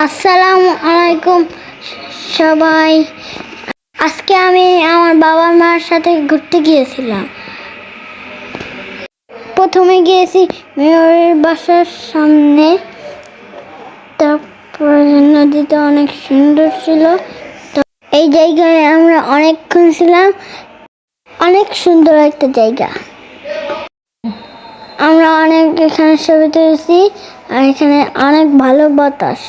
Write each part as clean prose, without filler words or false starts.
আসসালামু আলাইকুম সবাই। আজকে আমি আমার বাবা মার সাথে ঘুরতে গিয়েছিলাম। প্রথমে গিয়েছি মেয়রের বাসার সামনে, তারপরে নদীটা অনেক সুন্দর ছিল। তো এই জায়গায় আমরা অনেকক্ষণ ছিলাম, অনেক সুন্দর একটা জায়গা। আমরা অনেক এখানে ছবি তুলেছি, আর এখানে অনেক ভালো বাতাস।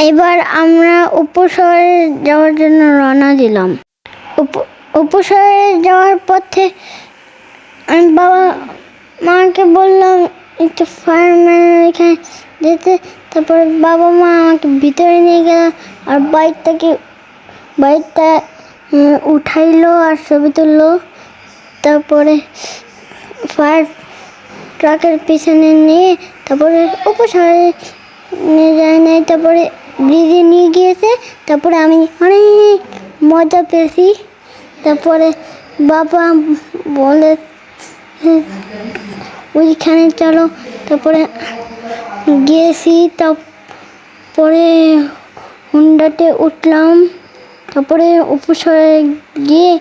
এবার আমরা উপশহরে যাওয়ার জন্য রওনা দিলাম। উপশহরে যাওয়ার পথে আমি বাবা মাকে বললাম একটু ফায়ারম্যানের এখানে যেতে। তারপরে বাবা মা আমাকে ভিতরে নিয়ে গেল আর বাইকটা উঠাইলো আর ছবি তুললো। তারপরে ফায়ার ট্রাকের পিছনে নিয়ে তারপরে উপশহরে নিয়ে যায় নাই, তারপরে ব্রিজে নিয়ে গিয়েছে। তারপরে আমি অনেক মজা পেয়েছি। তারপরে বাবা বলে ওইখানে চলো, তারপরে গিয়েছি। তারপরে হুন্ডাতে উঠলাম। তারপরে উপশহরে গিয়ে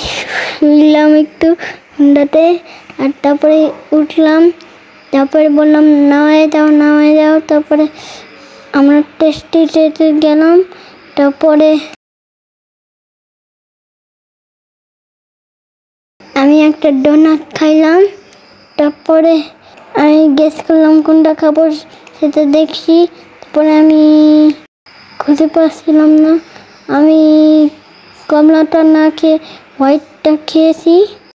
শুইলাম একটু হুন্ডাতে, আর তারপরে উঠলাম। তারপরে বললাম নামায় যাও। তারপরে আমরা টেস্টিতে গেলাম। তারপরে আমি একটা ডোনাট খাইলাম। তারপরে আমি গেস করলাম কোনটা খাবো, সেটা দেখছি। তারপরে আমি খুঁজে পাচ্ছিলাম না, আমি কমলাটা না খেয়ে হোয়াইটটা খেয়েছি।